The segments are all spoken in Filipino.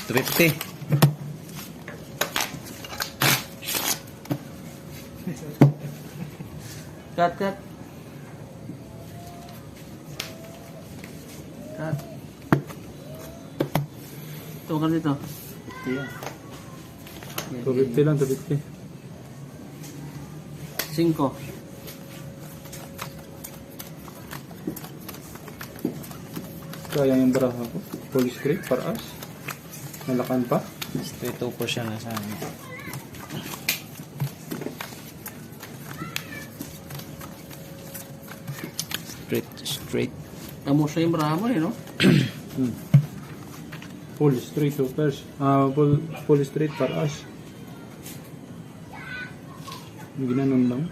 250. Cut, cut. Cut. Tukan dito. 50 yan. 250 lang, 250. 5. Sayang yung baraha ko. Full straight, paraas. Nalakan pa. Straight 2 po siya na sa amin. Straight. Tamo siya yung baraha mo eh, no? Full straight, first. Full straight, paraas. Ginanon lang.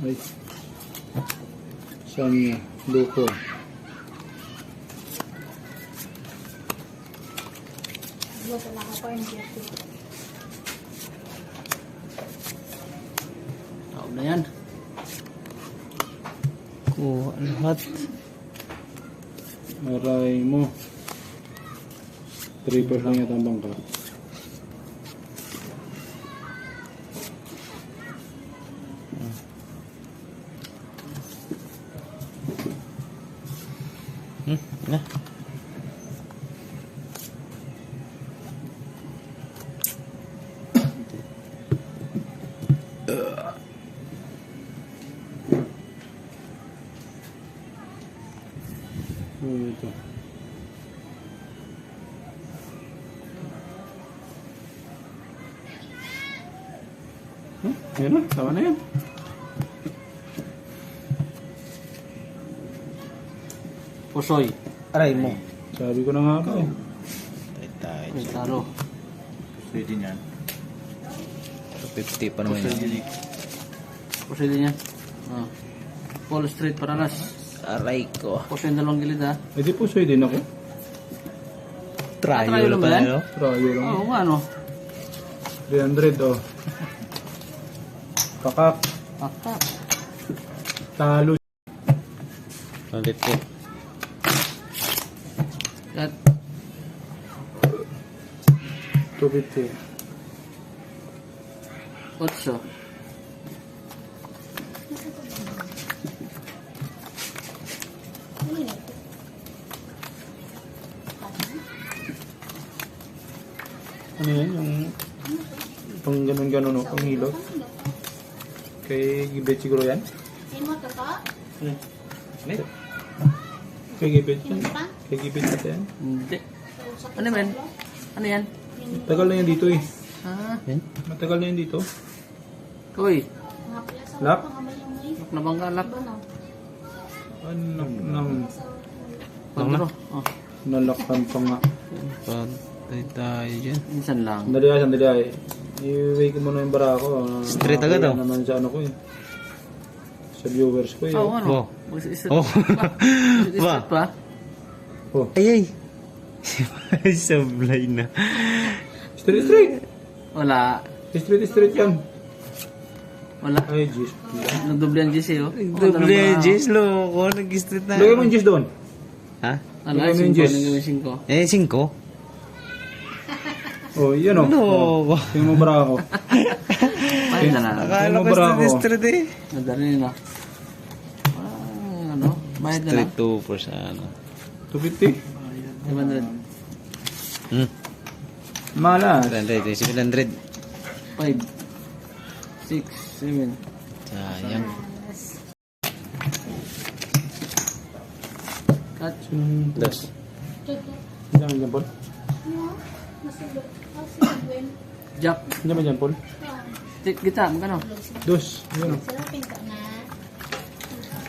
Ay. Saan niya? Luko. Taob na yan. Kuha lahat. Aray mo. 3 lang yata ang bangka. Na. Ito. Ayan na, tama na yan. Pusoy. Aray mo. Sabi ko na nga ba eh. Tayo. Ay, taro. Pwede niyan. 250 pa naman yun. Pusoy din yan. Oh. Full straight paralas. Aray ko. Pusoy yung dalawang gilid ha. Eh di po soy din ako. Trayo Trayo lang ba pa yan? no? Trayo lang. Oo nga no. 300 oh. Pakak. Pakak. Talo. 150. Cut. 250. 8. Ano yan? Yung pang ganun-ganun o, pang hilot. Kay Gibet siguro yan? Kay Gibet yan? Kay Gibet natin yan? Hindi. Ano yan? Ano yan? Tagal na yan dito eh. Ha? Matagal na yan dito. Uy. Lap? Lak na bang kalap? Anak nang Pagro. Oh. nalakpan pa nga. Patay tayo dyan. Minsan lang. Sandali ay. I-weigh ko muna yung bara ko. Straight agad, oh. Naman sa ano ko eh. Sa viewers ko eh. Oo, ano? Oh. Isa Oh. pa. Pa? Oh. Ay. Sablay na. Straight. Wala. Straight yan. Wala. Ay, jeez. Nagdoble ang GC oh. Double edges, loko. Nag-street na. Lagay mo yung jeez doon. Ha? Ano, Lagay mo yung 5. G's. Nagawin 5. 5? Oh, yan oh. Loko. Tingnan mo bara ko. Pahin na lang. Akala ko Bravo. sa street eh. Nadali na. Ano? Bayad na lang. Street 2 po sa ano. 250. 500. Malas. 700. 700. 5. 6. 7. Sayang. Cut. Dos. Diyan dyan, Paul. Jack. Diyan ba dyan, Paul? Kita, magkano? Dos. Yan oh.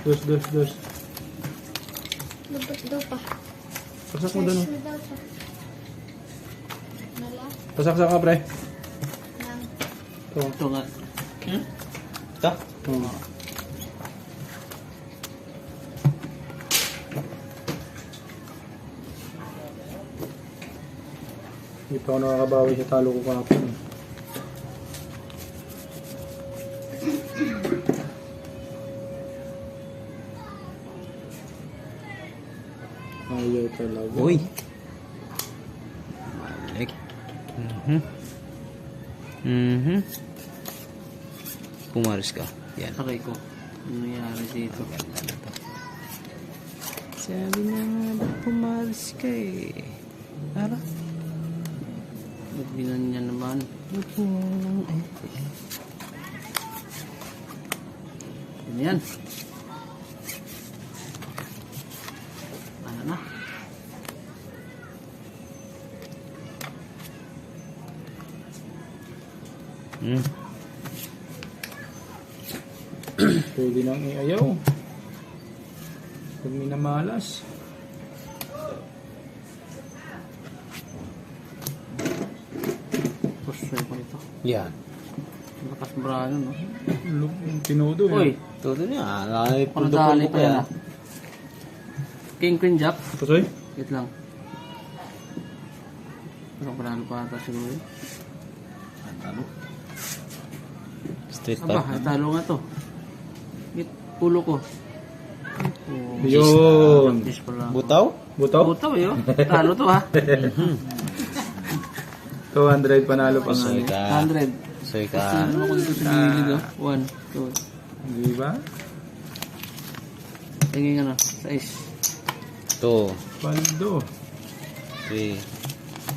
Dos. Pasak mo doon oh. Pasak ka, pre. Ito. Ito nga. Ito? Oh. Hindi pa ako nakakabawi sa talo ko kahapon. Ayaw talaga. Uy. Balik. Pumaris ka. Yan. Sakay ko. Ano nangyari dito? Ganda na to. Sabi na nga ba pumaris ka eh. Ara? Ba't binanyan naman? Ano yan? Ano na? Pwede nang iayaw. Pag minamalas. Pusoy ko ito. Yan. Lakas brano, no? Tinodo Uy! Todo niya. Ay, Ano puldo dali ko pa yan, ah? King Queen Jack. Pusoy? Wait lang. Ano panalo pa ata siguro yun? Talo. Street Aba, park. talo nga to. Git, pulo ko. Oh, Yun. practice pa lang. Butaw? Butaw? Butaw yun. Talo to ha. 200 panalo pa nga. Soy ka. 100. Soy ka. Ano ako dito sa gilid oh? 1, 2. Di ba? Tingin ano, 6. 2, Paldo. 3,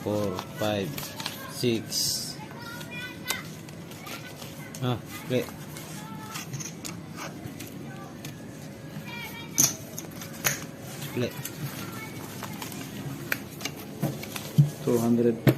4, 5, 6. Ah, okay. Play. 200.